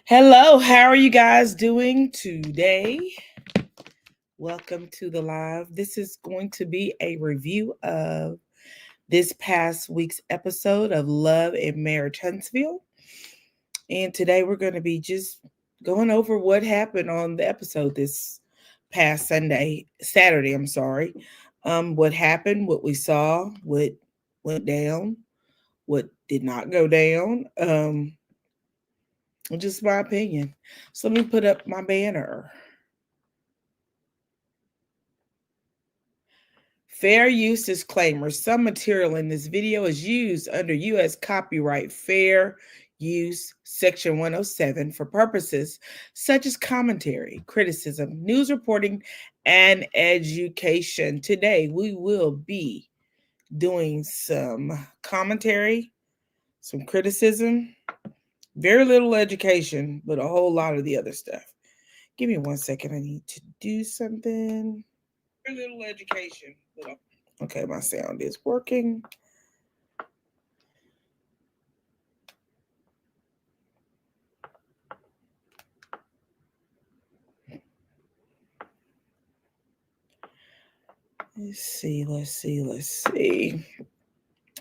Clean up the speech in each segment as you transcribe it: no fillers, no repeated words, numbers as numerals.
Hello, how are you guys doing today? Welcome to the live. This is going to be a review of this past week's episode of Love and Marriage Huntsville. And today we're going to be just going over what happened on the episode this past Saturday, I'm sorry. What happened, what we saw, what went down, what did not go down. Just my opinion. So let me put up my banner. Fair use disclaimer. Some material in this video is used under U.S. Copyright Fair Use Section 107 for purposes such as commentary, criticism, news reporting, and education. Today, we will be doing some commentary, some criticism, very little education, but a whole lot of the other stuff. Give me 1 second. I need to do something. Very little education. Okay, my sound is working. Let's see.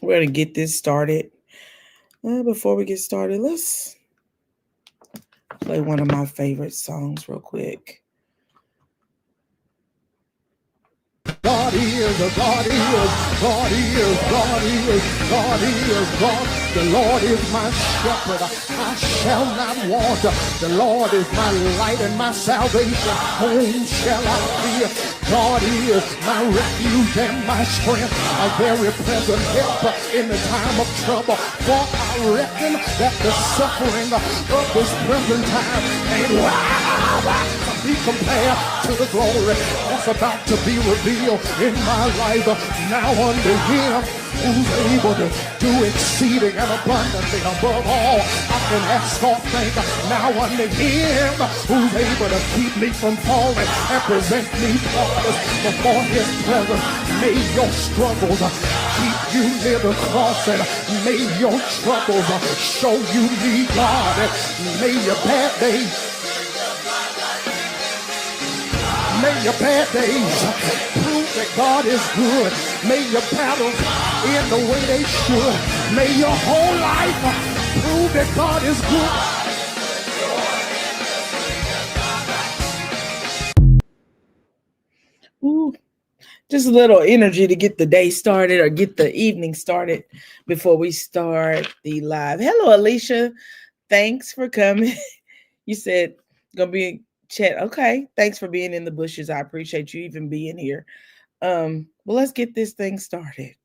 We're going to get this started. Before we get started, let's play one of my favorite songs real quick. God is, God is, God is, God is, God is, God. The Lord is my shepherd, I shall not want. The Lord is my light and my salvation, whom shall I fear? God is my refuge and my strength, a very present help in the time of trouble. For I reckon that the suffering of this present time ain't be compared to the glory that's about to be revealed in my life. Now unto him who's able to do exceeding and abundantly above all I can ask or think. Now unto him who's able to keep me from falling and present me faultless before his presence. May your struggles keep you near the cross, and may your troubles show you me God. May your bad days, may your bad days prove that God is good. May your battles end the way they should. May your whole life prove that God is good. Ooh, just a little energy to get the day started or get the evening started before we start the live. Hello, Alicia. Thanks for coming. You said gonna be chat. Okay, thanks for being in the bushes. I appreciate you even being here. Well, let's get this thing started.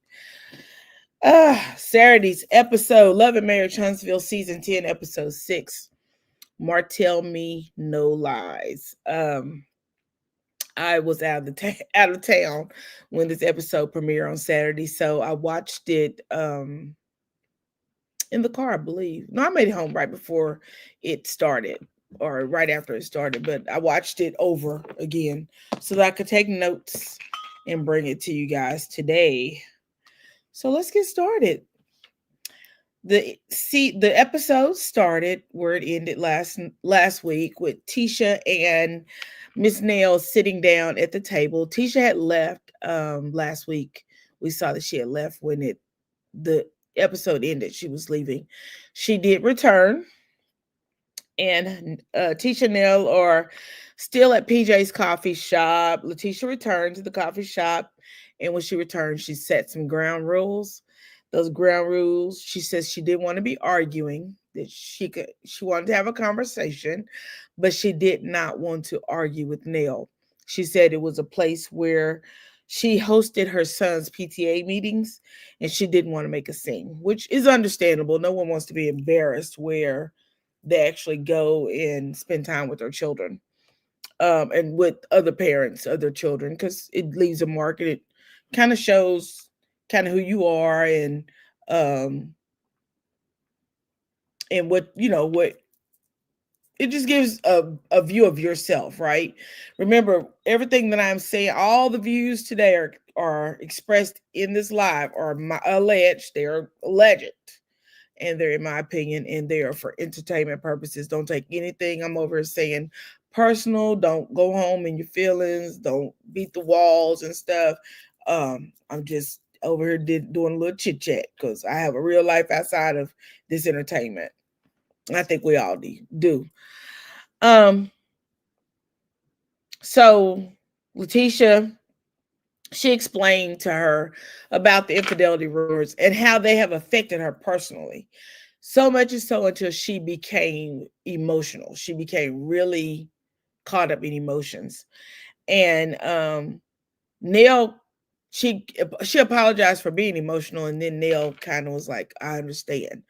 Saturday's episode, Love and Marriage Huntsville, season 10, episode 6. Martell Me No Lies. I was out of town when this episode premiered on Saturday, so I watched it in the car, I believe. No, I made it home right before it started, or right after it started, but I watched it over again so that I could take notes and bring it to you guys today. So let's get started. The episode started where it ended last week with Tisha and Miss Nail sitting down at the table. Tisha had left last week. We saw that she had left when the episode ended. She was leaving. She did return, and Tisha and Nail are still at PJ's coffee shop. Letitia returned to the coffee shop, and when she returned, she set some ground rules. Those ground rules, she says she didn't want to be arguing, that she wanted to have a conversation, but she did not want to argue with Nell. She said it was a place where she hosted her son's PTA meetings and she didn't want to make a scene, which is understandable. No one wants to be embarrassed where they actually go and spend time with their children, and with other parents of their children, because it leaves a mark and it kind of shows kind of who you are, and what it just gives a view of yourself, right? Remember, everything that I'm saying, all the views today are expressed in this live are alleged. They are alleged. and they're, in my opinion, and they are for entertainment purposes. Don't take anything I'm over here saying personal. Don't go home in your feelings. Don't beat the walls and stuff. I'm just over here doing a little chit chat because I have a real life outside of this entertainment. I think we all do. Um, so Letitia, she explained to her about the infidelity rumors and how they have affected her personally. So much and so until she became emotional. She became really caught up in emotions. And Neil, she apologized for being emotional, and then Neil kind of was like, I understand.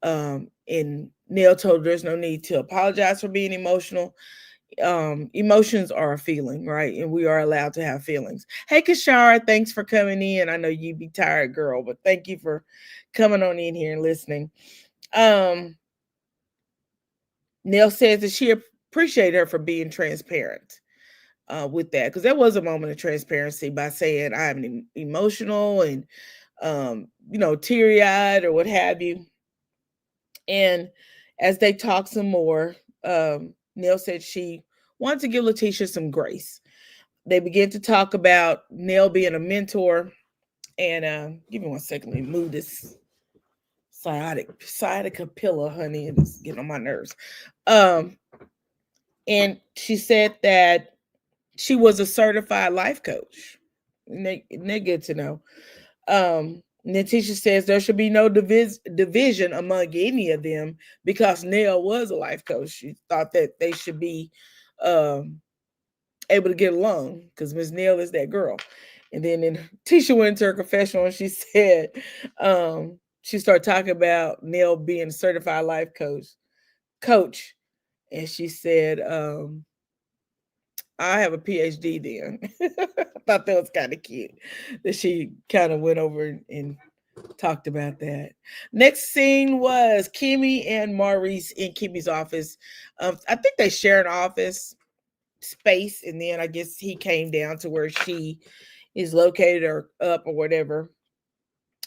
And Neil told her there's no need to apologize for being emotional. Emotions are a feeling, right? And we are allowed to have feelings. Hey, Kashara, thanks for coming in. I know you'd be tired, girl, but thank you for coming on in here and listening. Neil says that she appreciated her for being transparent with that, because there was a moment of transparency by saying I'm emotional and teary-eyed or what have you. And as they talked some more, Neil said she wanted to give Letitia some grace. They began to talk about Neil being a mentor. And give me 1 second, let me move this sciatica pillow, honey. It's getting on my nerves. And she said that she was a certified life coach. And they're good to know. Natisha says there should be no division among any of them because Nell was a life coach. She thought that they should be able to get along because Miss Nell is that girl. And then Tisha went into her confessional and she said she started talking about Nell being a certified life coach. And she said, I have a PhD then. I thought that was kind of cute that she kind of went over and talked about that. Next scene was Kimmy and Maurice in Kimmy's office. I think they share an office space, and then I guess he came down to where she is located or up or whatever.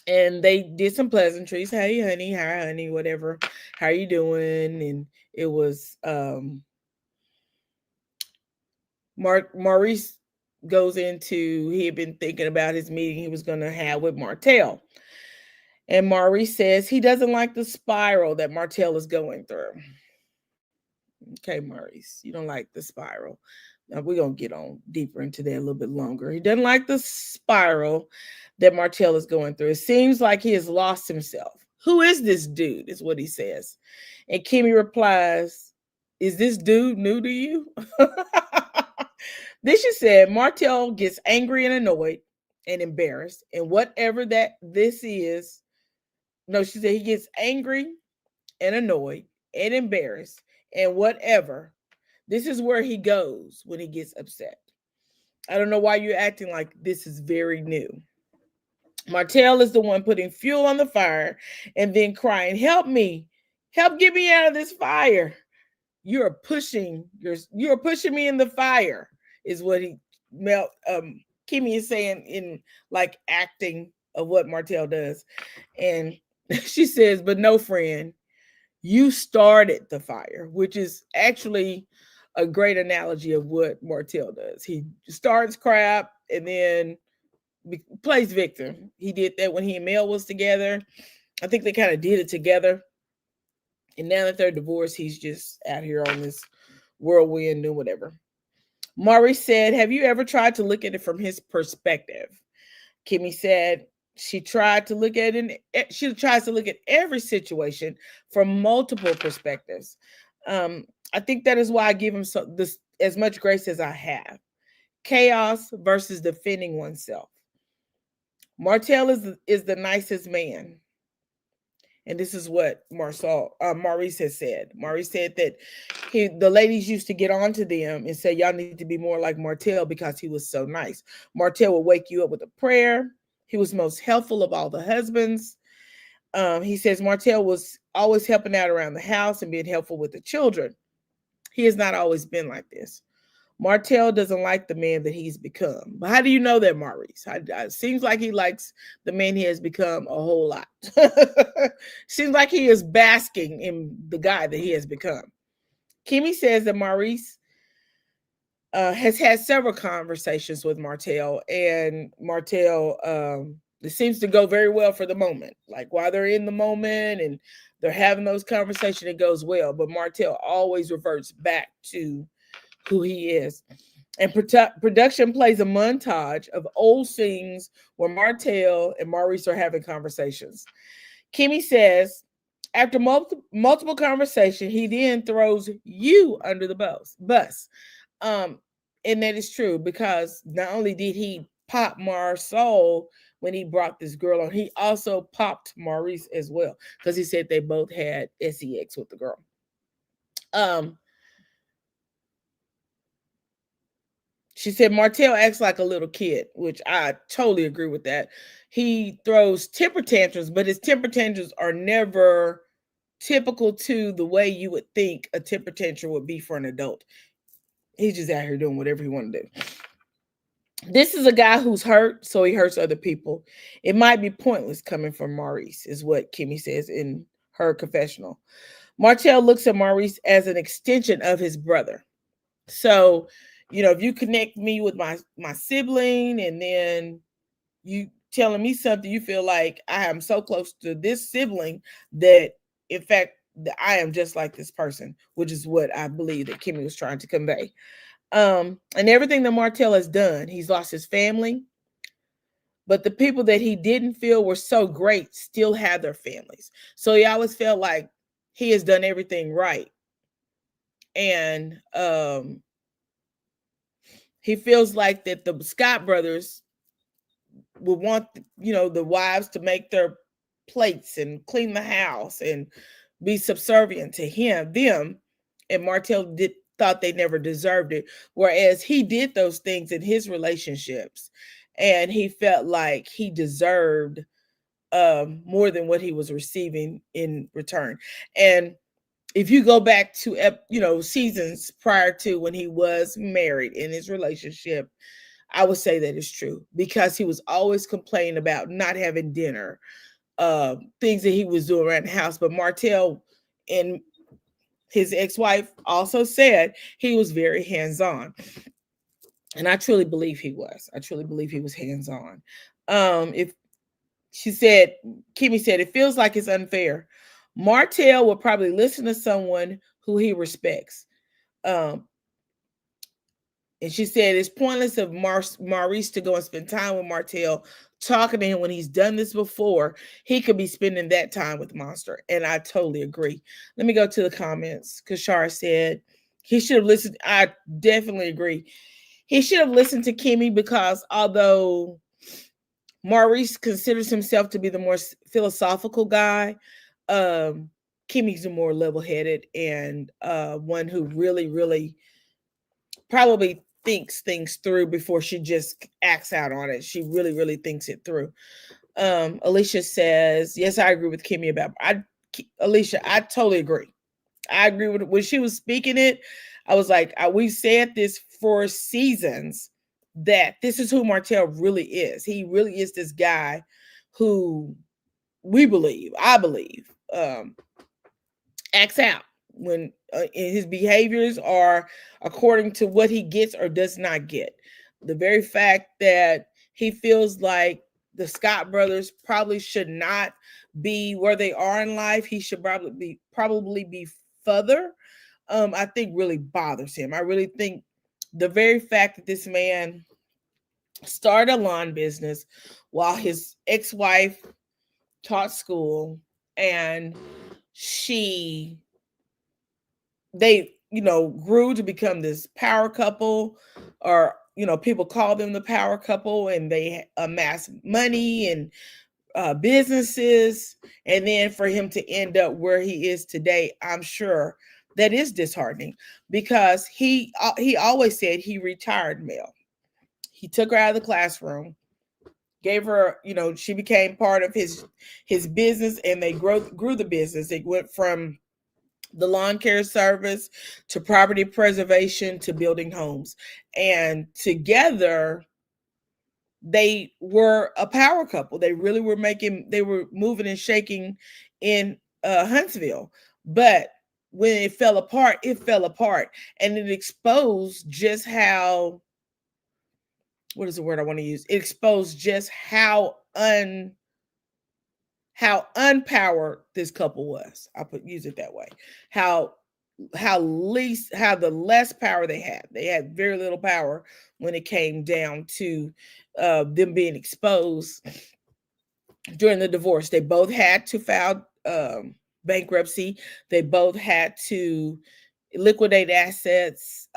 And they did some pleasantries. Hey, honey, hi, honey, whatever. How are you doing? And it was Maurice goes into, he had been thinking about his meeting he was going to have with Martell. And Maurice says he doesn't like the spiral that Martell is going through. Okay, Maurice, you don't like the spiral. Now we're going to get on deeper into that a little bit longer. He doesn't like the spiral that Martell is going through. It seems like he has lost himself. Who is this dude, is what he says. And Kimmy replies, is this dude new to you? Then she said, Martell gets angry and annoyed and embarrassed. And whatever that this is, no, she said he gets angry and annoyed and embarrassed and whatever. This is where he goes when he gets upset. I don't know why you're acting like this is very new. Martell is the one putting fuel on the fire and then crying, help me, help get me out of this fire. You're pushing me in the fire, is what Kimmy is saying in like acting of what Martell does. And she says, but no, friend, you started the fire, which is actually a great analogy of what Martell does. He starts crap and then plays victim. He did that when he and Mel was together. I think they kind of did it together. And now that they're divorced, he's just out here on this whirlwind doing whatever. Maurice said, have you ever tried to look at it from his perspective? Kimmy said she tries to look at every situation from multiple perspectives. I think that is why I give him as much grace as I have. Chaos versus defending oneself. Martell is the nicest man. And this is what Maurice has said. Maurice said that the ladies used to get on to them and say, y'all need to be more like Martell because he was so nice. Martell would wake you up with a prayer. He was most helpful of all the husbands. He says Martell was always helping out around the house and being helpful with the children. He has not always been like this. Martell doesn't like the man that he's become. But how do you know that, Maurice? It seems like he likes the man he has become a whole lot. Seems like he is basking in the guy that he has become. Kimmy says that Maurice has had several conversations with Martell, and Martell, it seems to go very well for the moment. Like while they're in the moment and they're having those conversations, it goes well. But Martell always reverts back to who he is. And production plays a montage of old scenes where Martell and Maurice are having conversations. Kimmy says, after multiple conversations, he then throws you under the bus. Um, and that is true because not only did he pop Marsol when he brought this girl on, he also popped Maurice as well because he said they both had sex with the girl. She said Martell acts like a little kid, which I totally agree with that. He throws temper tantrums, but his temper tantrums are never typical to the way you would think a temper tantrum would be for an adult. He's just out here doing whatever he want to do. This is a guy who's hurt, so he hurts other people. It might be pointless coming from Maurice, is what Kimmy says in her confessional. Martell looks at Maurice as an extension of his brother. So, if you connect me with my sibling and then you telling me something, you feel like I am so close to this sibling that, in fact, that I am just like this person, which is what I believe that Kimmy was trying to convey. And everything that Martell has done, he's lost his family, but the people that he didn't feel were so great still have their families. So he always felt like he has done everything right. And he feels like that the Scott brothers would want, the wives to make their plates and clean the house and be subservient to them. And Martell thought they never deserved it. Whereas he did those things in his relationships and he felt like he deserved more than what he was receiving in return. And if you go back to, seasons prior to when he was married in his relationship, I would say that is true because he was always complaining about not having dinner, things that he was doing around the house. But Martell and his ex-wife also said he was very hands-on. And I truly believe he was. I truly believe he was hands-on. If Kimmy said, it feels like it's unfair. Martell will probably listen to someone who he respects. And she said it's pointless of Maurice to go and spend time with Martell, talking to him when he's done this before. He could be spending that time with Monster. And I totally agree. Let me go to the comments. Kashara said he should have listened. I definitely agree. He should have listened to Kimmy because although Maurice considers himself to be the more philosophical guy, Kimmy's the more level-headed and one who really, really probably thinks things through before she just acts out on it. She really, really thinks it through. Alicia says, yes, I agree with Kimmy Alicia, I totally agree. I agree with when she was speaking it. I was like, we said this for seasons that this is who Martell really is. He really is this guy who I believe, acts out when his behaviors are according to what he gets or does not get. The very fact that he feels like the Scott brothers probably should not be where they are in life. He should probably be further. I think really bothers him. I really think the very fact that this man started a lawn business while his ex-wife taught school and they grew to become this power couple, or people call them the power couple, and they amass money and businesses, and then for him to end up where he is today, I'm sure that is disheartening because he always said he retired Mel. He took her out of the classroom, gave her, she became part of his business, and they grew the business. It went from the lawn care service to property preservation to building homes. And together, they were a power couple. They really were they were moving and shaking in Huntsville. But when it fell apart, it fell apart. And it exposed just how, what is the word I want to use? It exposed just how unpowered this couple was. Use it that way. How the less power they had. They had very little power when it came down to them being exposed during the divorce. They both had to file bankruptcy. They both had to liquidate assets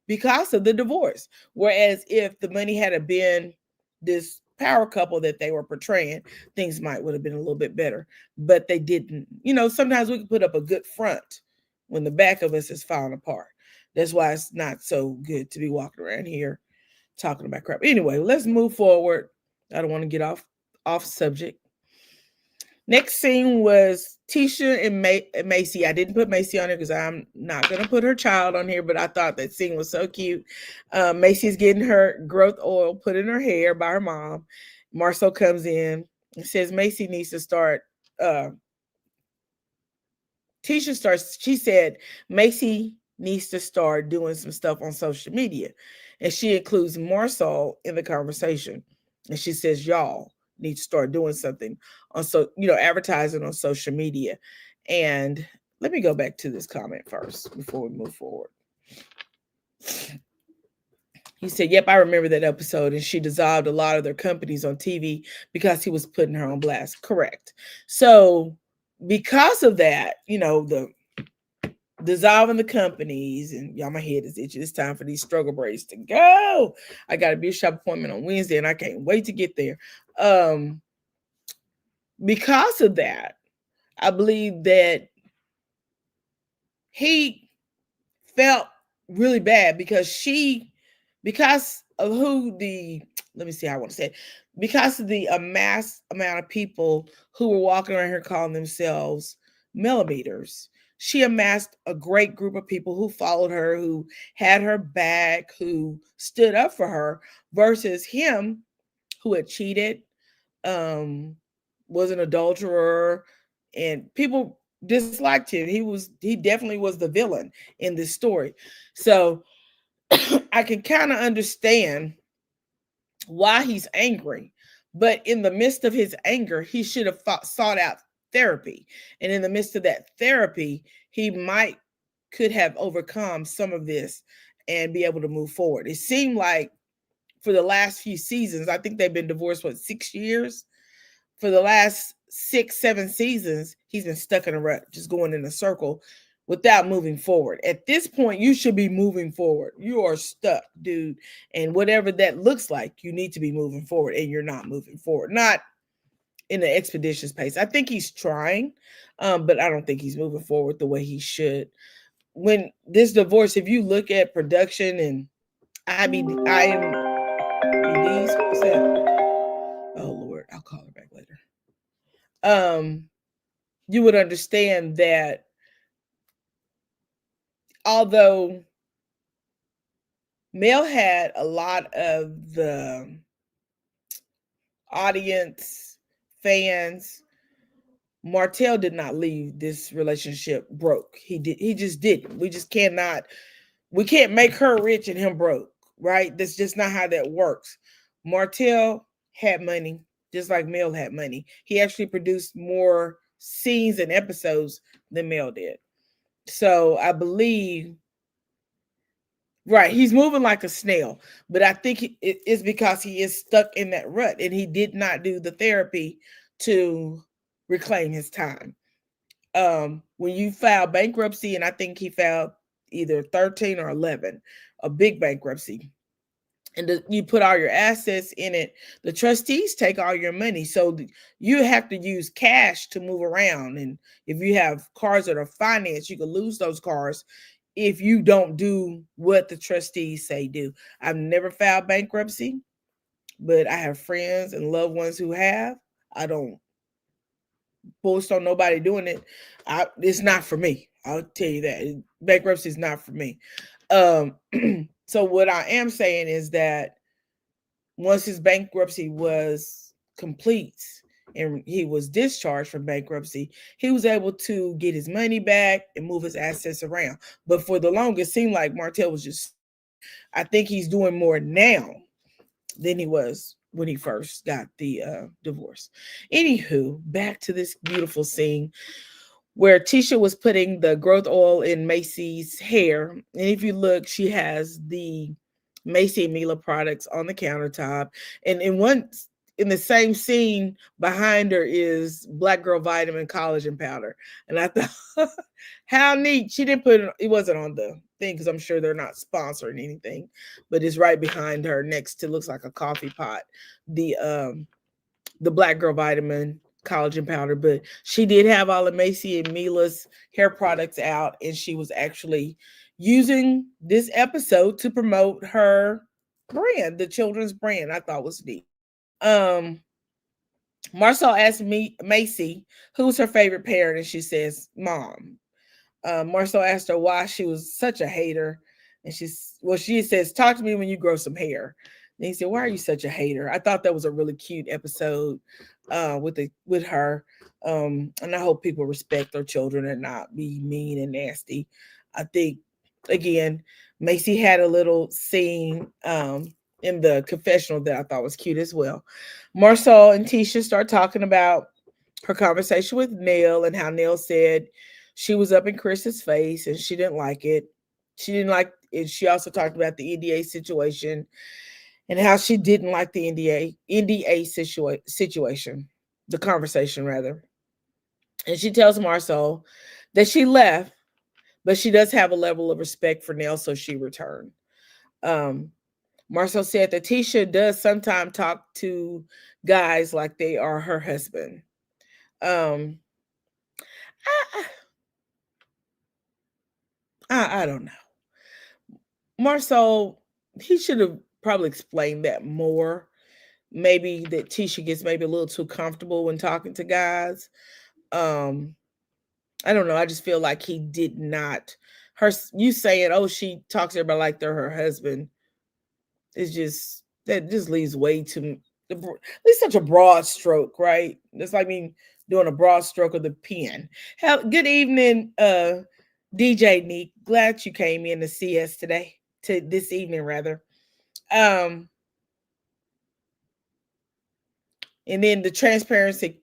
because of the divorce. Whereas if the money had been this power couple that they were portraying, things would have been a little bit better. But they didn't. Sometimes we can put up a good front when the back of us is falling apart. That's why it's not so good to be walking around here talking about crap. Anyway, let's move forward. I don't want to get off subject. Next scene was Tisha and Macy. I didn't put Macy on here because I'm not going to put her child on here, but I thought that scene was so cute. Macy's getting her growth oil put in her hair by her mom. Marcel comes in and says Macy needs to start. Tisha starts, she said Macy needs to start doing some stuff on social media. And she includes Marcel in the conversation. And she says, y'all need to start doing something on advertising on social media. And let me go back to this comment first before we move forward. He said, yep, I remember that episode. And she dissolved a lot of their companies on TV because he was putting her on blast. Correct. So because of that, the dissolving the companies, and y'all, my head is itchy. It's time for these struggle braids to go. I got a beauty shop appointment on Wednesday and I can't wait to get there. Because of that, I believe that he felt really bad because of who let me see how I want to say it, because of the amassed amount of people who were walking around here calling themselves millimeters. She amassed a great group of people who followed her, who had her back, who stood up for her, versus him who had cheated, was an adulterer, and people disliked him. He definitely was the villain in this story. So I can kind of understand why he's angry, but in the midst of his anger, he should have sought out therapy. And in the midst of that therapy, he could have overcome some of this and be able to move forward. It seemed like for the last few seasons, I think they've been divorced, 6 years? For the last 6-7 seasons, he's been stuck in a rut, just going in a circle without moving forward. At this point, you should be moving forward. You are stuck, dude. And whatever that looks like, you need to be moving forward, and you're not moving forward. Not in an expeditious pace. I think he's trying, but I don't think he's moving forward the way he should. When this divorce, if you look at production and IMDb's, what's that? Oh Lord, I'll call her back later. You would understand that although Mel had a lot of the audience, fans, Martell did not leave this relationship broke. He just didn't. We can't make her rich and him broke, right? That's just not how that works. Martell had money, just like Mel had money. He actually produced more scenes and episodes than Mel did. So I believe, right, he's moving like a snail, but I think it's because he is stuck in that rut and he did not do the therapy to reclaim his time. When you file bankruptcy, and I think he filed either 13 or 11, a big bankruptcy, and you put all your assets in it, the trustees take all your money. So you have to use cash to move around. And if you have cars that are financed, you can lose those cars if you don't do what the trustees say do. I've never filed bankruptcy, but I have friends and loved ones who have. I don't post on nobody doing it, it's not for me. I'll tell you that bankruptcy is not for me. Um, so what I am saying is that once his bankruptcy was complete and he was discharged from bankruptcy, he was able to get his money back and move his assets around. But for the longest, it seemed like Martell was just, I think he's doing more now than he was when he first got the divorce. Anywho, back to this beautiful scene where Tisha was putting the growth oil in Macy's hair. And if you look, she has the Macy and Mila products on the countertop. And in the same scene behind her is Black Girl Vitamin collagen powder. And I thought, how neat. She didn't put it wasn't on the thing because I'm sure they're not sponsoring anything, but it's right behind her next to, looks like a coffee pot. The Black Girl Vitamin collagen powder, but she did have all of Macy and Mila's hair products out, and she was actually using this episode to promote her brand, the children's brand. I thought was neat. Marcel asked Macy who's her favorite parent, and she says mom. Marcel asked her why she was such a hater, and she says, talk to me when you grow some hair. And he said, why are you such a hater? I thought that was a really cute episode with her. And I hope people respect their children and not be mean and nasty. I think, again, Macy had a little scene in the confessional that I thought was cute as well. Marcel and Tisha start talking about her conversation with Nell and how Nell said she was up in Chris's face and she didn't like it. She didn't like it. She also talked about the NDA situation and how she didn't like the NDA situation, the conversation rather. And she tells Marcel that she left, but she does have a level of respect for Nell, so she returned. Marcel said that Tisha does sometimes talk to guys like they are her husband. I don't know. Marcel, he should have probably explained that more. Maybe that Tisha gets maybe a little too comfortable when talking to guys. I don't know. I just feel like he did not. You saying, oh, she talks to everybody like they're her husband. It's just, that just leaves way too, at least such a broad stroke, right? It's like me doing a broad stroke of the pen. Good evening, DJ Neek. Glad you came in to see us this evening rather. And then the transparency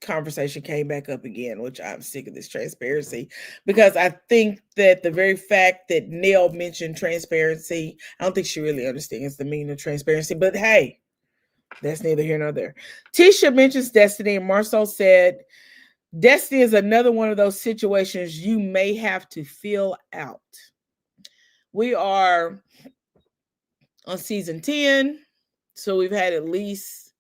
conversation came back up again, which I'm sick of this transparency, because I think that the very fact that Nell mentioned transparency, I don't think she really understands the meaning of transparency, but hey, that's neither here nor there. Tisha mentions destiny, and Marcel said, destiny is another one of those situations you may have to fill out. We are on season 10, so we've had at least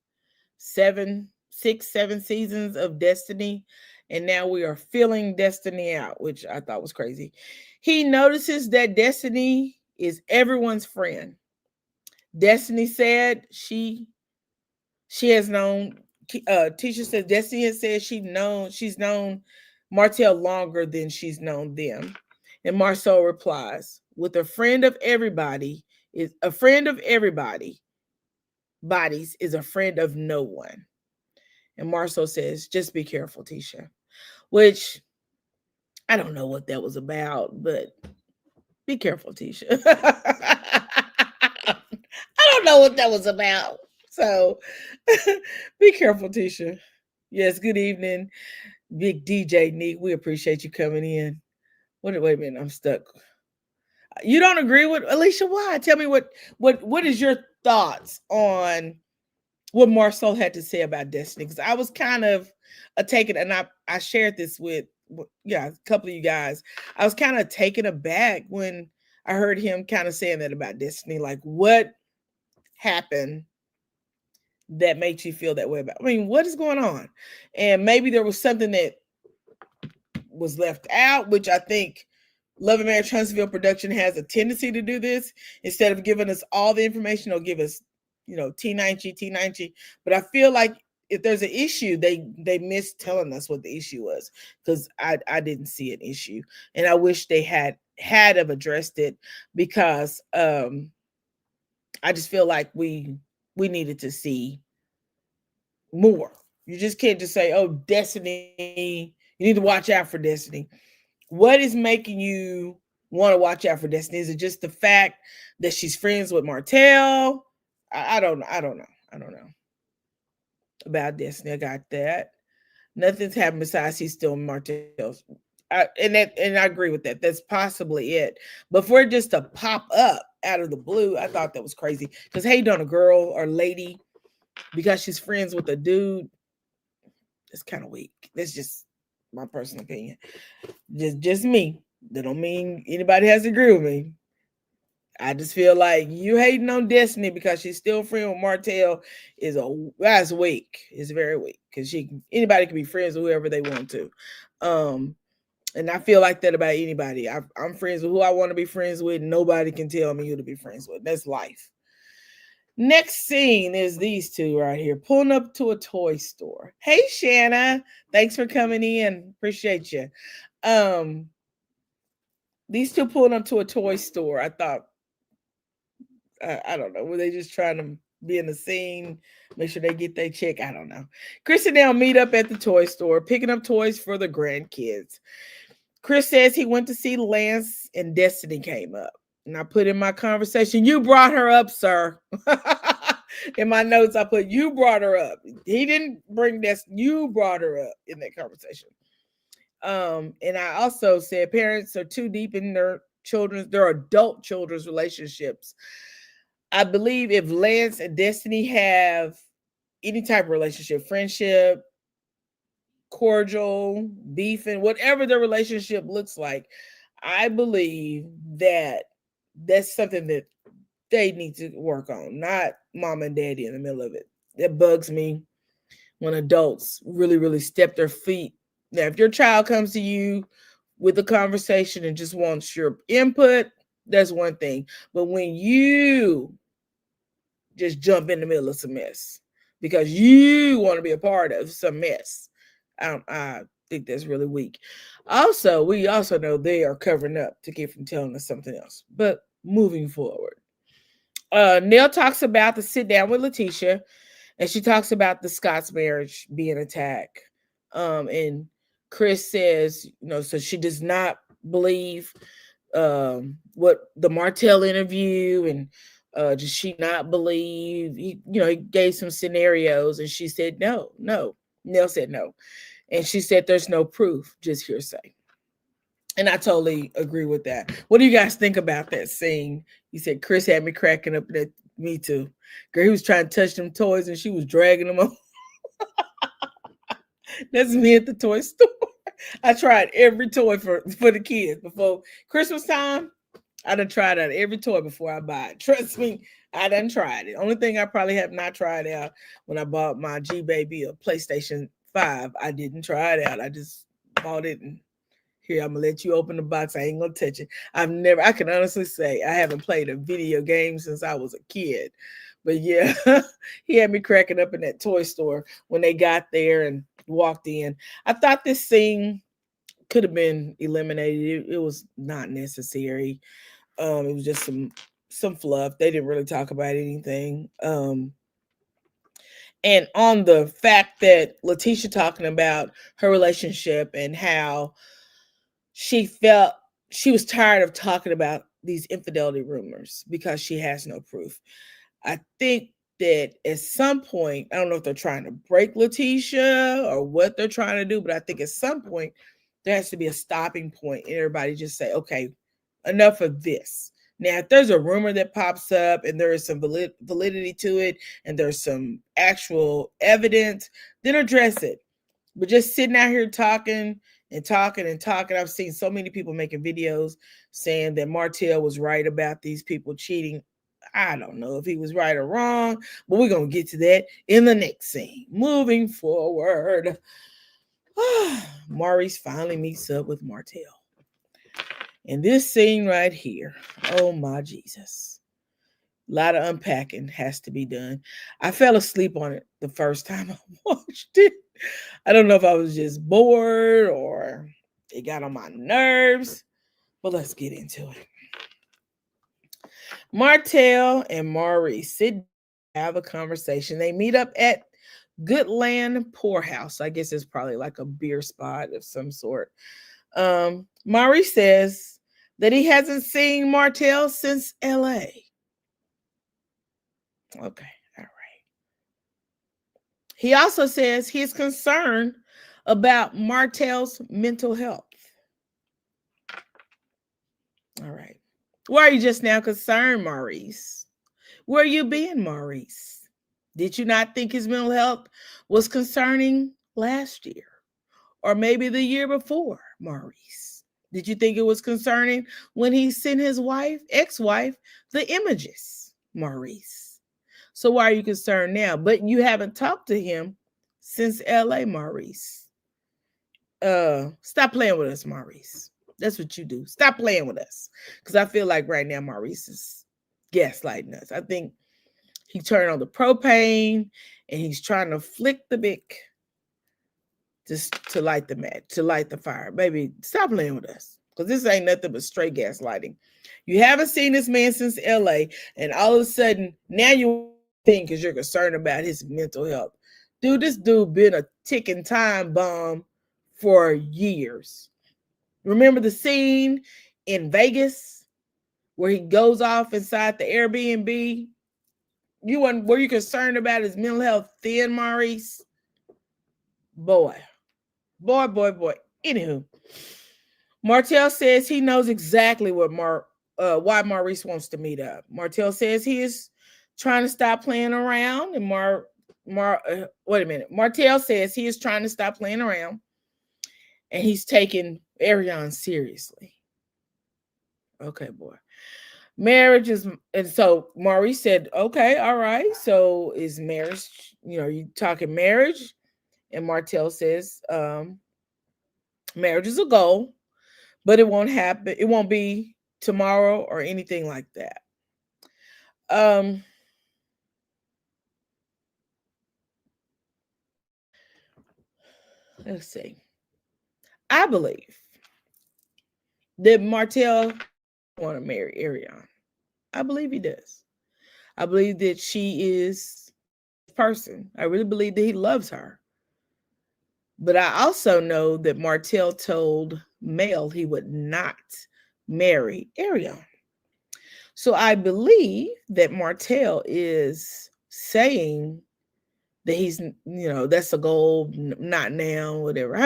7 seasons of Destiny, and now we are filling Destiny out, which I thought was crazy. He notices that Destiny is everyone's friend. Destiny said she has known, Tisha said Destiny has said she's known Martell longer than she's known them. And Marcel replies, with a friend of everybody is a friend of everybody. Bodies is a friend of no one. And Marcel says, just be careful, Tisha. Which, I don't know what that was about, but be careful, Tisha. I don't know what that was about. So, be careful, Tisha. Yes, good evening, Big DJ Neek. We appreciate you coming in. Wait a minute, I'm stuck. You don't agree with Alicia? Why? Tell me what is your thoughts on what Marcel had to say about Destiny, because I was kind of taken, and I shared this with a couple of you guys. I was kind of taken aback when I heard him kind of saying that about Destiny. Like, what happened that made you feel that way about? I mean, what is going on? And maybe there was something that was left out, which I think Love and Marriage Huntsville production has a tendency to do this. Instead of giving us all the information, they'll give us T9G. But I feel like if there's an issue, they missed telling us what the issue was, because I didn't see an issue, and I wish they had have addressed it, because I just feel like we needed to see more. You just can't just say, "Oh, Destiny, you need to watch out for Destiny." What is making you want to watch out for Destiny? Is it just the fact that she's friends with Martell? I don't know. I don't know. I don't know about Destiny. I got that. Nothing's happened besides he's still Martell's. And I agree with that. That's possibly it. But for it just to pop up out of the blue, I thought that was crazy. Because hating on a girl or lady because she's friends with a dude, it's kind of weak. That's just my personal opinion. Just me. That don't mean anybody has to agree with me. I just feel like you hating on Destiny because she's still friends with Martell that's weak. It's very weak, because anybody can be friends with whoever they want to. And I feel like that about anybody. I'm friends with who I want to be friends with. Nobody can tell me who to be friends with. That's life. Next scene is these two right here pulling up to a toy store. Hey, Shanna, thanks for coming in. Appreciate you. These two pulling up to a toy store. I thought, I don't know, were they just trying to be in the scene, make sure they get their check? I don't know. Chris and Dale meet up at the toy store, picking up toys for the grandkids. Chris says he went to see Lance, and Destiny came up. And I put in my conversation, "You brought her up, sir." In my notes, I put, "You brought her up." He didn't bring Destiny. You brought her up in that conversation. And I also said parents are too deep in their adult children's relationships. I believe if Lance and Destiny have any type of relationship, friendship, cordial, beefing, whatever the relationship looks like, I believe that that's something that they need to work on, not mom and daddy in the middle of it. That bugs me when adults really, really step their feet. Now, if your child comes to you with a conversation and just wants your input, that's one thing. But when you just jump in the middle of some mess because you want to be a part of some mess, I think that's really weak. Also, we also know they are covering up to keep from telling us something else. But moving forward, Neil talks about the sit down with Letitia, and she talks about the Scott's marriage being attacked. And Chris says, so she does not believe what the Martell interview, and does she not believe? He gave some scenarios, and she said no. Neil said no, and she said there's no proof, just hearsay. And I totally agree with that. What do you guys think about that scene? He said Chris had me cracking up. That me too. Girl, he was trying to touch them toys, and she was dragging them on. That's me at the toy store. I tried every toy for the kids before Christmas time. I done tried out every toy before I buy it. Trust me, I done tried it. Only thing I probably have not tried out when I bought my G Baby a PlayStation 5. I didn't try it out. I just bought it, and here, I'm gonna let you open the box. I ain't gonna touch it. I can honestly say I haven't played a video game since I was a kid. But yeah, he had me cracking up in that toy store when they got there and walked in. I thought this scene could have been eliminated. It was not necessary. It was just some fluff. They didn't really talk about anything. And on the fact that Letitia talking about her relationship and how she felt she was tired of talking about these infidelity rumors because she has no proof. I think that at some point, I don't know if they're trying to break Letitia or what they're trying to do, but I think at some point there has to be a stopping point and everybody just say, okay, enough of this. Now, if there's a rumor that pops up and there is some validity to it and there's some actual evidence, then address it. But just sitting out here talking and talking and talking. I've seen so many people making videos saying that Martell was right about these people cheating. I don't know if he was right or wrong, but we're going to get to that in the next scene. Moving forward, Maurice finally meets up with Martell. And this scene right here, oh my Jesus. A lot of unpacking has to be done. I fell asleep on it the first time I watched it. I don't know if I was just bored or it got on my nerves, but let's get into it. Martell and Maurice sit down, have a conversation. They meet up at Goodland Poorhouse. I guess it's probably like a beer spot of some sort. Maurice says that he hasn't seen Martell since LA. Okay, all right. He also says he is concerned about Martell's mental health. All right. Why are you just now concerned, Maurice? Where you been, Maurice? Did you not think his mental health was concerning last year? Or maybe the year before, Maurice? Did you think it was concerning when he sent his wife, ex-wife, the images, Maurice? So why are you concerned now? But you haven't talked to him since LA, Maurice. Stop playing with us, Maurice. That's what you do. Stop playing with us. Because I feel like right now Maurice is gaslighting us. I think he turned on the propane and he's trying to flick the bic just to light the match, to light the fire. Baby, stop playing with us. Because this ain't nothing but straight gaslighting. You haven't seen this man since LA, and all of a sudden, now you think because you're concerned about his mental health. Dude, this dude been a ticking time bomb for years. Remember the scene in Vegas where he goes off inside the Airbnb? Were you concerned about his mental health then, Maurice? Boy. Anywho, Martell says he knows exactly what why Maurice wants to meet up. Martell says he is trying to stop playing around, and wait a minute. Martell says he is trying to stop playing around, and he's taking Ariane seriously. Okay, boy. Marriage is, and so Maurice said, okay, all right. So is marriage, you talking marriage? And Martell says, marriage is a goal, but it won't happen. It won't be tomorrow or anything like that. Let's see. I believe that Martell want to marry Ariane. I believe he does. I believe that she is a person. I really believe that he loves her. But I also know that Martell told Mel he would not marry Ariane. So I believe that Martell is saying that he's, that's a goal, not now, whatever.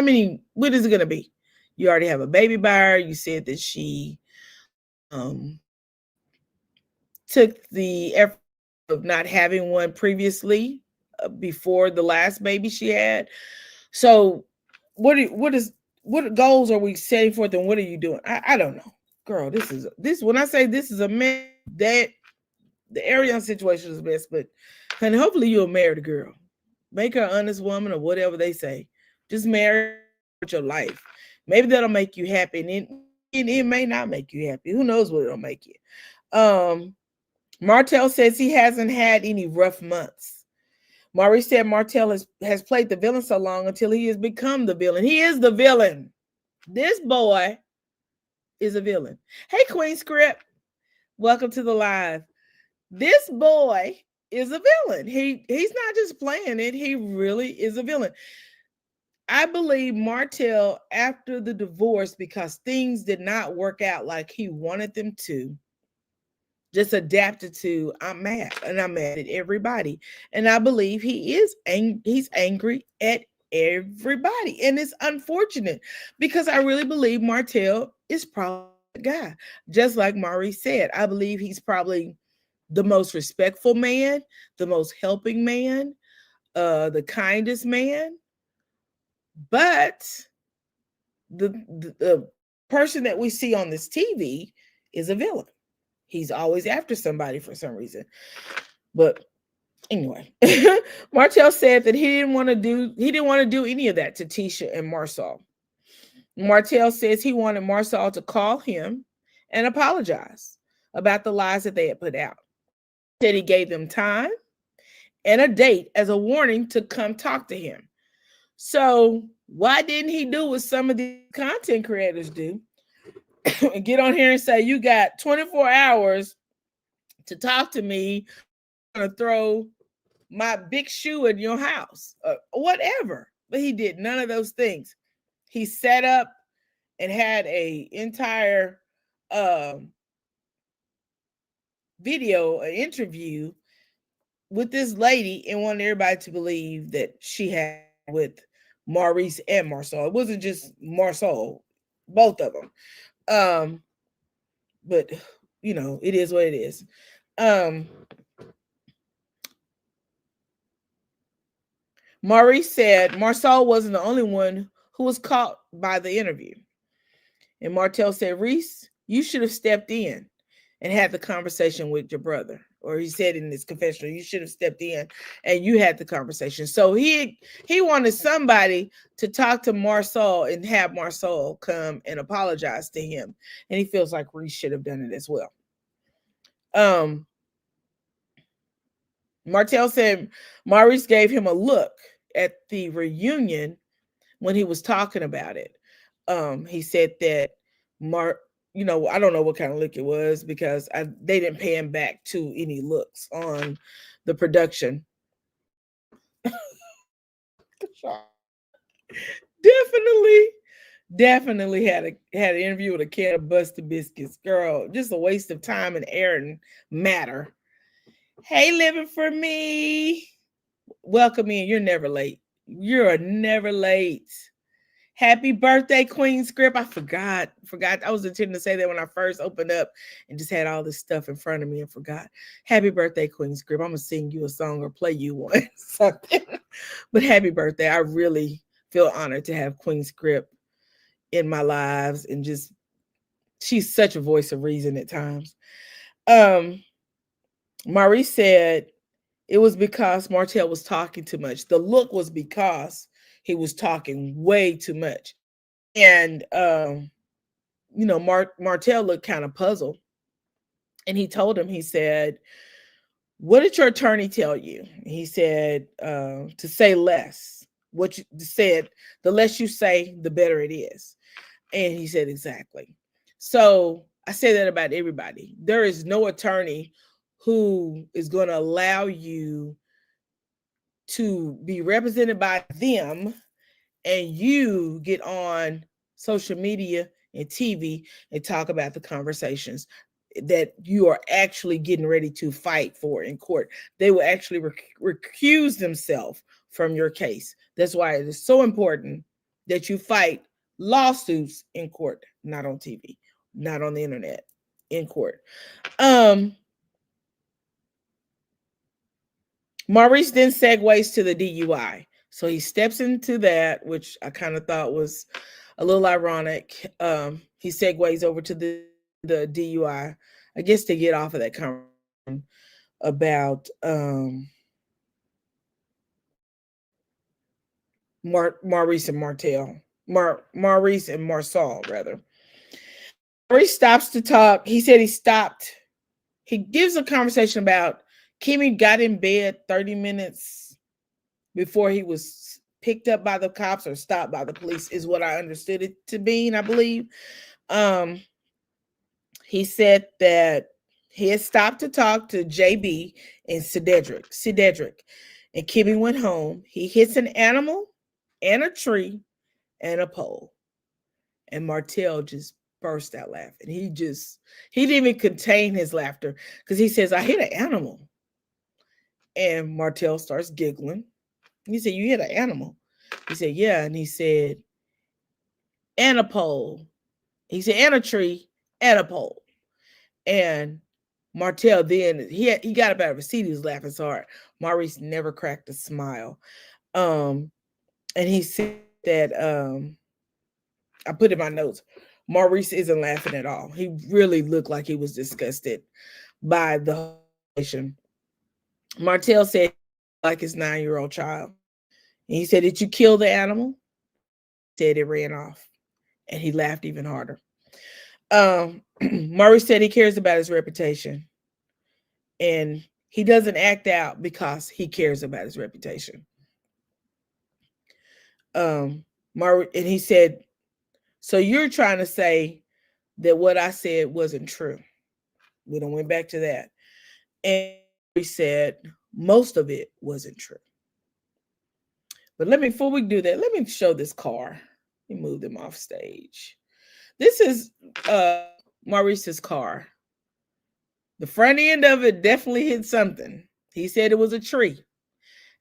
What is it going to be? You already have a baby by her. You said that she took the effort of not having one previously before the last baby she had. So what goals are we setting forth and what are you doing? I don't know. Girl, when I say this is a mess, that the Ariane situation is best, but honey, hopefully you'll marry the girl. Make her an honest woman or whatever they say. Just marry with your life. Maybe that'll make you happy, and it may not make you happy. Who knows what it'll make you. Martell says he hasn't had any rough months. Maurice said Martell has played the villain so long until he has become the villain. He is the villain. This boy is a villain. Hey, Queen Script. Welcome to the live. This boy is a villain. He's not just playing it. He really is a villain. I believe Martell, after the divorce, because things did not work out like he wanted them to, just adapted to, I'm mad, and I'm mad at everybody. And I believe he's angry at everybody. And it's unfortunate because I really believe Martell is probably a guy. Just like Maurice said, I believe he's probably the most respectful man, the most helping man, the kindest man. But the person that we see on this TV is a villain. He's always after somebody for some reason. But anyway, Martell said that he didn't want to do any of that to Tisha and Marsau. Martell says he wanted Marsau to call him and apologize about the lies that they had put out. Said he gave them time and a date as a warning to come talk to him. So why didn't he do what some of these content creators do and get on here and say, you got 24 hours to talk to me, I'm gonna throw my big shoe in your house, whatever. But he did none of those things. He set up and had a entire video, an interview with this lady, and wanted everybody to believe that she had with Maurice and Marcel. It wasn't just Marcel, both of them. But you know, it is what it is. Maurice said Marcel wasn't the only one who was caught by the interview. And Martell said, Reese, you should have stepped in and had the conversation with your brother. Or he said in his confessional, you should have stepped in and you had the conversation. So he wanted somebody to talk to Marcel and have Marcel come and apologize to him. And he feels like Reese should have done it as well. Martell said Maurice gave him a look at the reunion when he was talking about it. He said that I don't know what kind of look it was because they didn't pay him back to any looks on the production. Definitely had an interview with a can of busted biscuits. Girl, just a waste of time and air and matter. Hey, living for me. Welcome in. You're never late. You're never late. Happy birthday, Queen Script. I forgot. I was intending to say that when I first opened up and just had all this stuff in front of me and forgot. Happy birthday, Queen Script. I'm going to sing you a song or play you one. Something. But happy birthday. I really feel honored to have Queen Script in my lives, and just she's such a voice of reason at times. Maurice said it was because Martell was talking too much. The look was because he was talking way too much. And, Martell looked kind of puzzled. And he told him, he said, what did your attorney tell you? He said, to say less. What you said, the less you say, the better it is. And he said, exactly. So I say that about everybody. There is no attorney who is going to allow you to be represented by them and you get on social media and TV and talk about the conversations that you are actually getting ready to fight for in court. They will actually recuse themselves from your case. That's why it is so important that you fight lawsuits in court, not on TV, not on the internet, in court. Maurice then segues to the DUI. So he steps into that, which I kind of thought was a little ironic. He segues over to the DUI, I guess, to get off of that conversation about Maurice and Martell. Maurice and Marcel, rather. Maurice stops to talk. He said he stopped. He gives a conversation about Kimmy got in bed 30 minutes before he was picked up by the cops or stopped by the police, is what I understood it to mean, I believe. He said that he had stopped to talk to JB and Cedric, and Kimmy went home. He hits an animal and a tree and a pole. And Martell just burst out laughing. He didn't even contain his laughter because he says, I hit an animal. And Martell starts giggling. He said, you hit an animal? He said, yeah. And he said, and a pole. He said, and a tree and a pole. And Martell then, he got up out of his seat. He was laughing so hard. Maurice never cracked a smile. And he said that, I put in my notes, Maurice isn't laughing at all. He really looked like he was disgusted by the situation. Martell said, like his 9-year-old child. And he said, did you kill the animal? He said it ran off. And he laughed even harder. Maurice said he cares about his reputation. And He doesn't act out because he cares about his reputation. And he said, so you're trying to say that what I said wasn't true. We don't went back to that. And he said most of it wasn't true. But before we do that, let me show this car. Let me move them off stage. This is Maurice's car. The front end of it definitely hit something. He said it was a tree.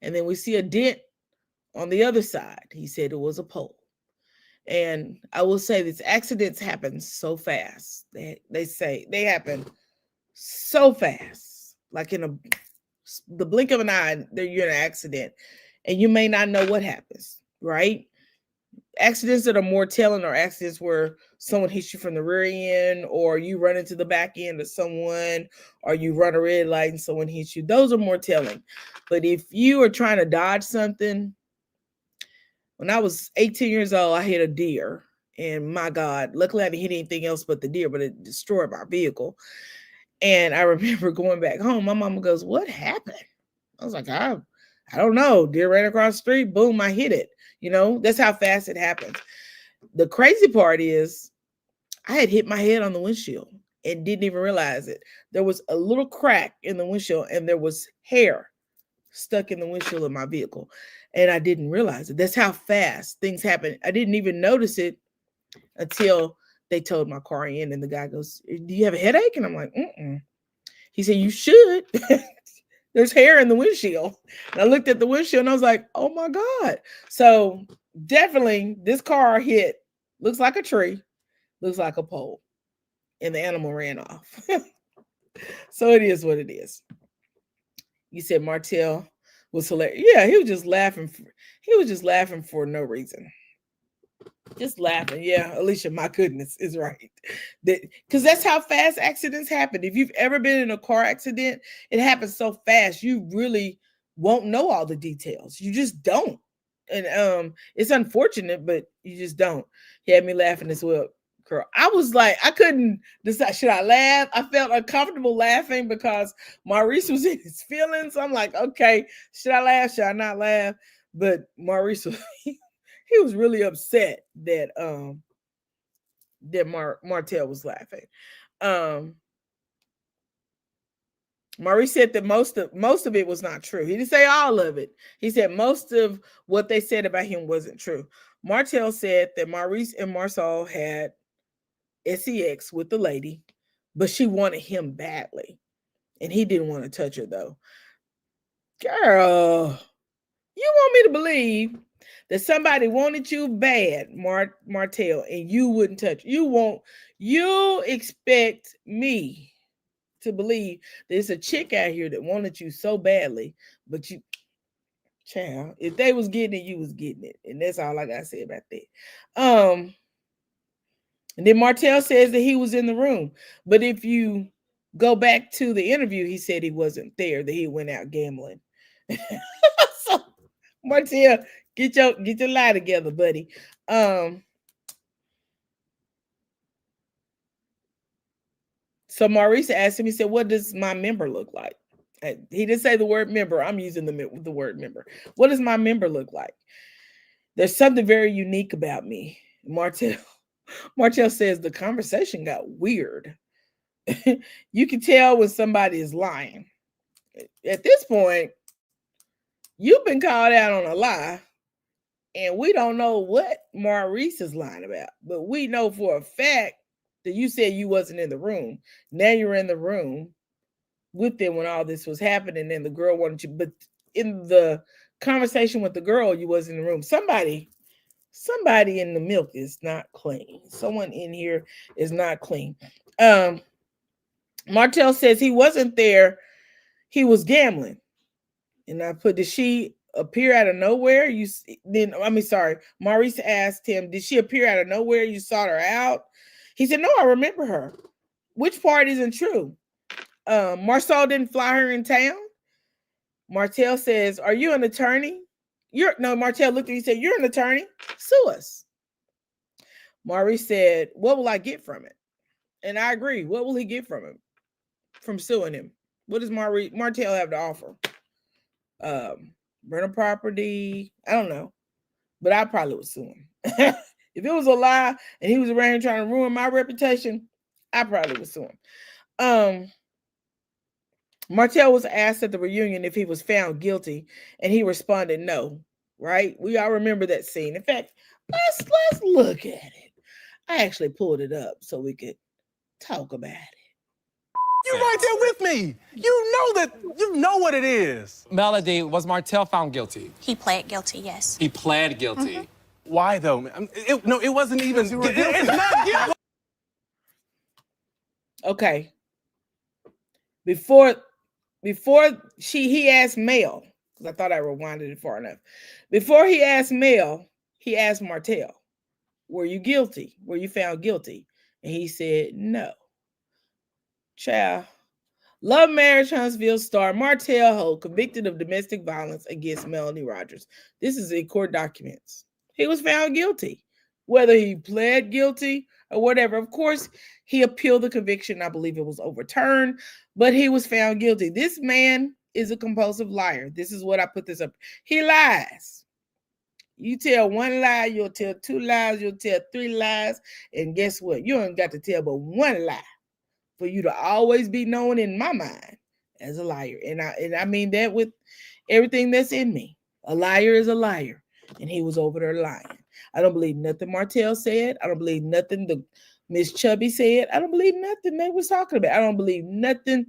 And then we see a dent on the other side. He said it was a pole. And I will say these accidents happen so fast. They say they happen so fast. Like in the blink of an eye, you're in an accident. And you may not know what happens, right? Accidents that are more telling are accidents where someone hits you from the rear end, or you run into the back end of someone, or you run a red light and someone hits you. Those are more telling. But if you are trying to dodge something, when I was 18 years old, I hit a deer. And my God, luckily I didn't hit anything else but the deer, but it destroyed my vehicle. And I remember going back home. My mama goes, "What happened?" I was like, I don't know. Deer ran across the street. Boom, I hit it. That's how fast it happens. The crazy part is I had hit my head on the windshield and didn't even realize it. There was a little crack in the windshield and there was hair stuck in the windshield of my vehicle. And I didn't realize it. That's how fast things happen. I didn't even notice it until they towed my car in. And the guy goes, "Do you have a headache?" And I'm like, "Mm-mm." He said, "You should." There's hair in the windshield. And I looked at the windshield and I was like, oh my God. So definitely this car hit, looks like a tree, looks like a pole. And the animal ran off. So it is what it is. You said Martell was hilarious. Yeah, he was just laughing. He was just laughing for no reason. Just laughing. Yeah, Alicia, my goodness, is right. Because that's how fast accidents happen. If you've ever been in a car accident, it happens so fast. You really won't know all the details. You just don't. And it's unfortunate, but you just don't. He had me laughing as well, girl. I was like, I couldn't decide, should I laugh? I felt uncomfortable laughing because Maurice was in his feelings. I'm like, okay, should I laugh? Should I not laugh? But Maurice was he was really upset that Martell was laughing. Maurice said that most of it was not true. He didn't say all of it. He said most of what they said about him wasn't true. Martell said that Maurice and Marcel had sex with the lady, but she wanted him badly. And he didn't want to touch her though. Girl, you want me to believe that somebody wanted you bad, Martell, and you wouldn't touch. You expect me to believe there's a chick out here that wanted you so badly, but you, child, if they was getting it, you was getting it. And that's all I gotta say about that. And then Martell says that he was in the room. But if you go back to the interview, he said he wasn't there, that he went out gambling. So Martell, get your lie together, buddy. So Maurice asked him, he said, "What does my member look like?" He didn't say the word member. I'm using the word member. What does my member look like? There's something very unique about me. Martell says the conversation got weird. You can tell when somebody is lying. At this point, you've been called out on a lie, and we don't know what Maurice is lying about, but we know for a fact that you said you wasn't in the room. Now you're in the room with them when all this was happening, and the girl wanted you, but in the conversation with the girl, you wasn't in the room. Somebody in the milk is not clean. Someone in here is not clean. Martell says he wasn't there. He was gambling. And I put, did she appear out of nowhere? Maurice asked him, did she appear out of nowhere? You sought her out? He said, no, I remember her. Which part isn't true? Marcel didn't fly her in town? Martell says, are you an attorney? Martell looked at him and said, you're an attorney? Sue us. Maurice said, what will I get from it? And I agree. What will he get from him? From suing him? What does Martell have to offer? Burn a property. I don't know, but I probably would sue him. If it was a lie and he was around here trying to ruin my reputation, I probably would sue him. Martell was asked at the reunion if he was found guilty, and he responded no. Right? We all remember that scene. In fact, let's look at it. I actually pulled it up so we could talk about it. You're right there with me. You know what it is. Melody, was Martell found guilty? He pled guilty, yes. He pled guilty. Why though? It wasn't even. It's not guilty. Okay. Before he asked Mel, because I thought I rewinded it far enough. Before he asked Mel, he asked Martell, were you guilty? Were you found guilty? And he said no. Child. Love Marriage Huntsville star Martell Holt convicted of domestic violence against Melanie Rogers. This is in court documents. He was found guilty. Whether he pled guilty or whatever. Of course, he appealed the conviction. I believe it was overturned, but he was found guilty. This man is a compulsive liar. This is what I put this up. He lies. You tell one lie, you'll tell two lies, you'll tell three lies, and guess what? You ain't got to tell but one lie for you to always be known in my mind as a liar. And I mean that with everything that's in me. A liar is a liar. And he was over there lying. I don't believe nothing Martell said. I don't believe nothing the Miss Chubby said. I don't believe nothing they was talking about. I don't believe nothing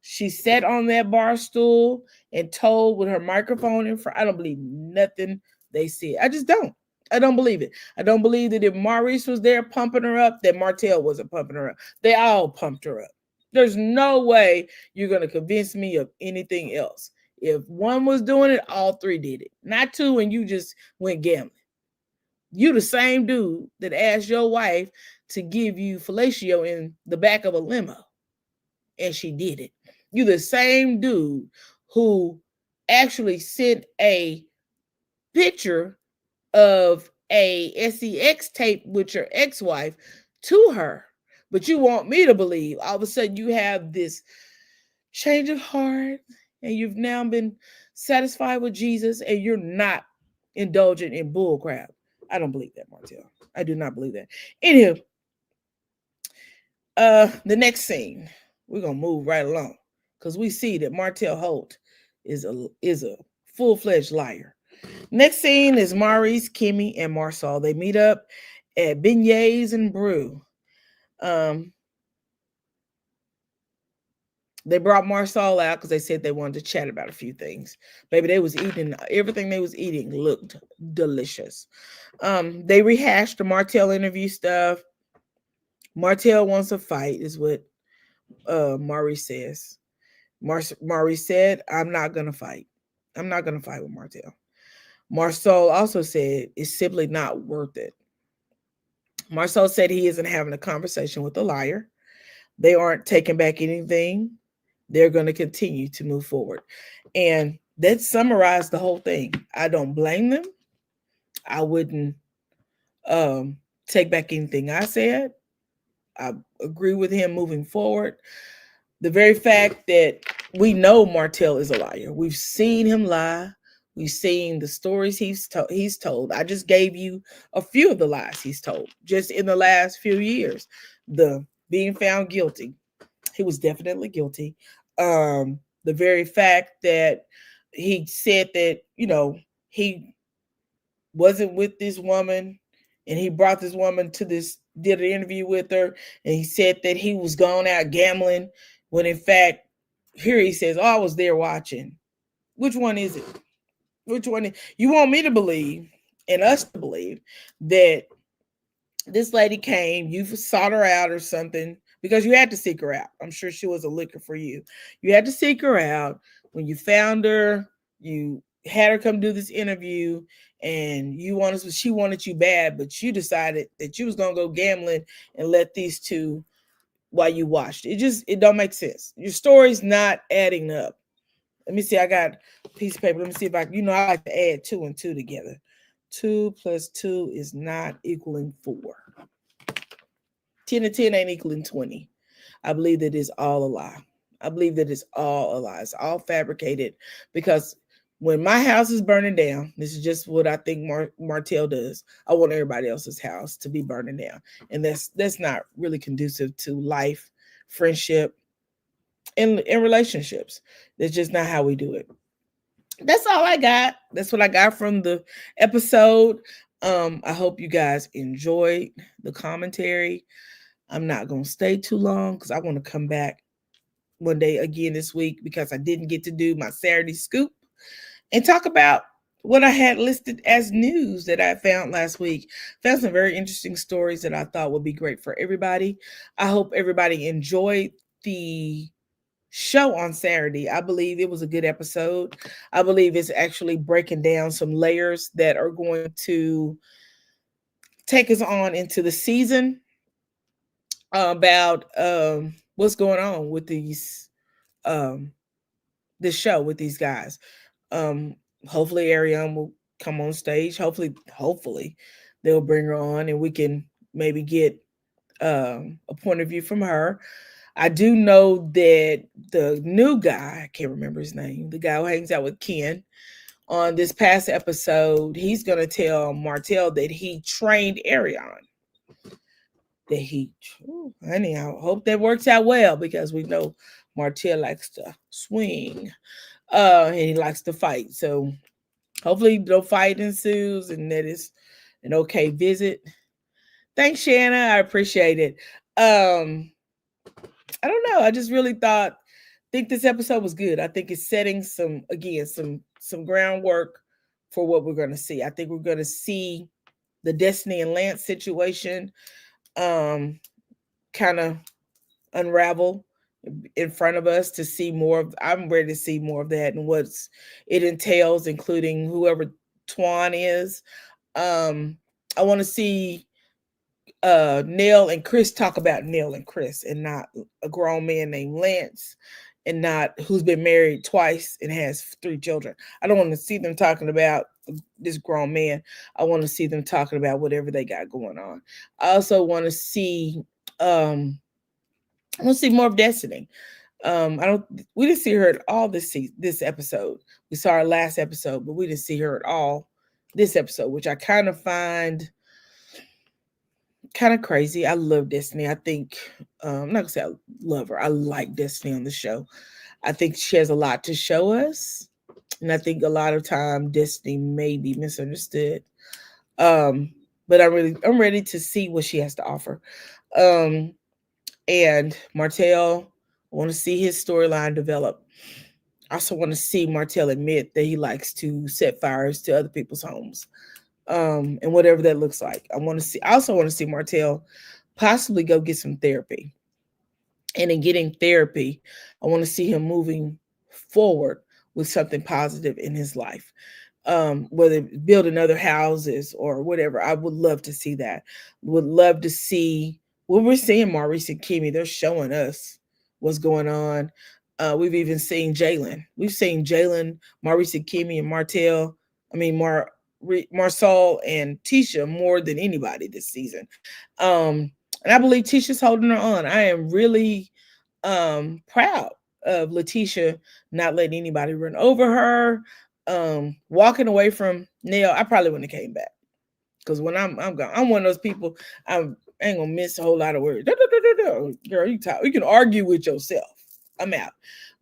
she sat on that bar stool and told with her microphone in front. I don't believe nothing they said. I just don't. I don't believe it. I don't believe that if Maurice was there pumping her up, that Martell wasn't pumping her up. They all pumped her up. There's no way you're going to convince me of anything else. If one was doing it, all three did it. Not two and you just went gambling. You the same dude that asked your wife to give you fellatio in the back of a limo. And she did it. You the same dude who actually sent a picture of a sex tape with your ex-wife to her. But you want me to believe all of a sudden you have this change of heart and you've now been satisfied with Jesus and you're not indulgent in bull crap. I don't believe that, Martell. I do not believe that. Anywho, the next scene, we're gonna move right along because we see that Martell Holt is a full-fledged liar. Next scene is Maurice, Kimmy, and Marsau. They meet up at Beignets and Brew. They brought Marsau out because they said they wanted to chat about a few things. Baby, they was eating, everything they was eating looked delicious. They rehashed the Martell interview stuff. Martell wants a fight, is what Maurice says. Maurice said, I'm not going to fight. I'm not going to fight with Martell. Marsau also said it's simply not worth it. Marsau said he isn't having a conversation with a liar. They aren't taking back anything. They're going to continue to move forward. And that summarized the whole thing. I don't blame them. I wouldn't take back anything I said. I agree with him moving forward. The very fact that we know Martell is a liar. We've seen him lie. We've seen the stories he's told. I just gave you a few of the lies he's told just in the last few years. The being found guilty. He was definitely guilty. The very fact that he said that, he wasn't with this woman and he brought this woman to this, did an interview with her, and he said that he was going out gambling when in fact, here he says, I was there watching. Which one is it? Which one? You want me to believe and us to believe that this lady came, you sought her out or something because you had to seek her out. I'm sure she was a licker for you. You had to seek her out. When you found her, you had her come do this interview and she wanted you bad, but you decided that you was going to go gambling and let these two while you watched. It don't make sense. Your story's not adding up. Let me see. I got a piece of paper. Let me see if I like to add 2 and 2 together. 2 plus 2 is not equaling 4. 10 and 10 ain't equaling 20. I believe that is all a lie. I believe that it's all a lie. It's all fabricated because when my house is burning down, this is just what I think Martell does. I want everybody else's house to be burning down, and that's not really conducive to life, friendship, and in relationships. That's just not how we do it. That's all I got. That's what I got from the episode. I hope you guys enjoyed the commentary. I'm not gonna stay too long because I want to come back one day again this week because I didn't get to do my Saturday scoop and talk about what I had listed as news that I found last week. Found some very interesting stories that I thought would be great for everybody. I hope everybody enjoyed the show on Saturday. I believe it was a good episode. I believe it's actually breaking down some layers that are going to take us on into the season about what's going on with these this show with these guys. Um Hopefully Ariane will come on stage. Hopefully they'll bring her on and we can maybe get a point of view from her. I do know that the new guy, I can't remember his name, the guy who hangs out with Ken on this past episode, he's going to tell Martell that he trained Ariane. Honey, I hope that works out well because we know Martell likes to swing and he likes to fight. So hopefully no fight ensues and that is an okay visit. Thanks, Shanna. I appreciate it. I don't know. I just really think this episode was good. I think it's setting some groundwork for what we're going to see. I think we're going to see the Destiny and Lance situation kind of unravel in front of us to see more of. I'm ready to see more of that and what's it entails, including whoever Twan is. I want to see Nell and Chris talk about Nell and Chris and not a grown man named Lance and not who's been married twice and has 3 children. I don't want to see them talking about this grown man. I want to see them talking about whatever they got going on. I also want to see more of Destiny. We didn't see her at all this episode. We saw her last episode, but we didn't see her at all this episode, which I kind of find kind of crazy. I love Destiny. I think I'm not gonna say I love her. I like Destiny on the show. I think she has a lot to show us, and I think a lot of time Destiny may be misunderstood. But I'm ready to see what she has to offer. And Martell, I want to see his storyline develop. I also want to see Martell admit that he likes to set fires to other people's homes. And whatever that looks like. I also want to see Martell possibly go get some therapy. And in getting therapy, I want to see him moving forward with something positive in his life. Whether building other houses or whatever. I would love to see that. Would love to see what we're seeing Maurice and Kimmy. They're showing us what's going on. We've even seen Jalen. We've seen Jalen, Maurice and Kimmy and Martell. Marsau and Tisha more than anybody this season. And I believe Tisha's holding her on. I am really proud of Letitia not letting anybody run over her. Walking away from Nell, I probably wouldn't have came back. Because when I'm gone, I'm one of those people, I ain't gonna miss a whole lot of words. Girl, you can argue with yourself. I'm out.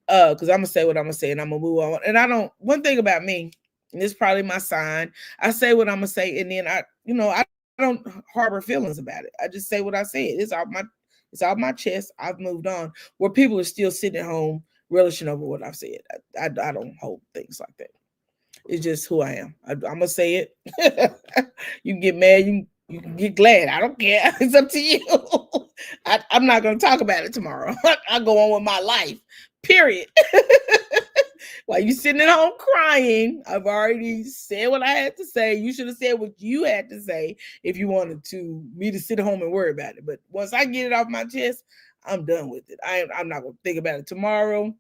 Because I'm gonna say what I'm gonna say and I'm gonna move on. And one thing about me, and it's probably my sign. I say what I'm gonna say, and then I don't harbor feelings about it. I just say what I said. It's out my chest. I've moved on. Where people are still sitting at home relishing over what I've said. I don't hold things like that. It's just who I am. I'm gonna say it. You can get mad. You can get glad. I don't care. It's up to you. I'm not gonna talk about it tomorrow. I go on with my life. Period. While you sitting at home crying, I've already said what I had to say. You should have said what you had to say if you wanted me to sit at home and worry about it. But once I get it off my chest, I'm done with it. I'm not going to think about it tomorrow.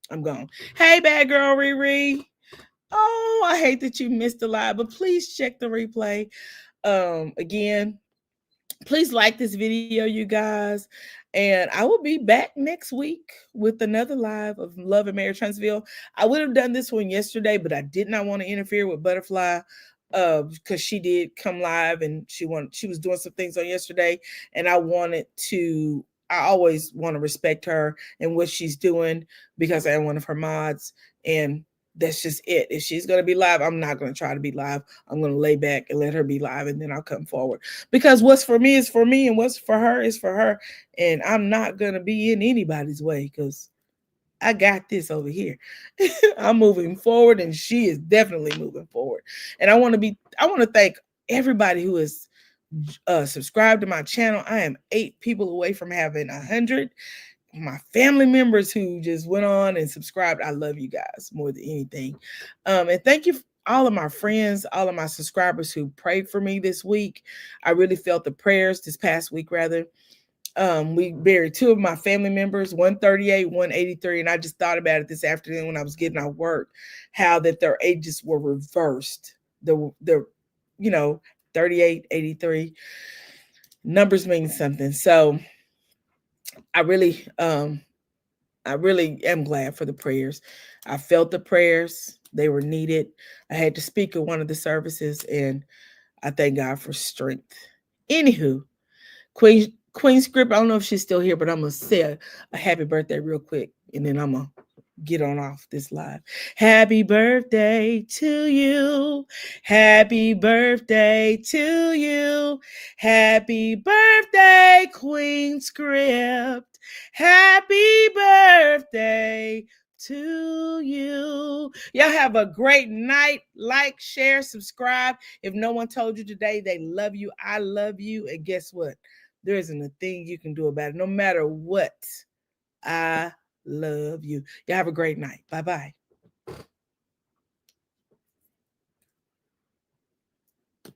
I'm gone. Hey, bad girl, Riri. Oh, I hate that you missed the live, but please check the replay. Again, Please like this video, you guys. And I will be back next week with another live of Love and Marriage Huntsville. I would have done this one yesterday, but I did not want to interfere with Butterfly because she did come live and she was doing some things on yesterday, and I always want to respect her and what she's doing because I am one of her mods, and that's just it. If she's going to be live, I'm not going to try to be live. I'm going to lay back and let her be live, and then I'll come forward. Because what's for me is for me, and what's for her is for her. And I'm not going to be in anybody's way because I got this over here. I'm moving forward, and she is definitely moving forward. And I want to thank everybody who is subscribed to my channel. I am 8 people away from having 100. My family members who just went on and subscribed, I love you guys more than anything. And thank you all of my friends, all of my subscribers who prayed for me this week. I really felt the prayers this past week, rather. We buried 2 of my family members, 138, 183, and I just thought about it this afternoon when I was getting out work, how that their ages were reversed. The 38, 83 numbers mean something. So I really am glad for the prayers. I felt the prayers. They were needed. I had to speak at one of the services, and I thank God for strength. Anywho, Queen Script, I don't know if she's still here, but I'm going to say a happy birthday real quick, and then I'm going to get on off this live. Happy birthday to you. Happy birthday to you. Happy birthday, Queen Script. Happy birthday to you. Y'all have a great night. Like, share, subscribe. If no one told you today they love you, I love you. And guess what? There isn't a thing you can do about it. No matter what, I love you. Y'all have a great night. Bye-bye.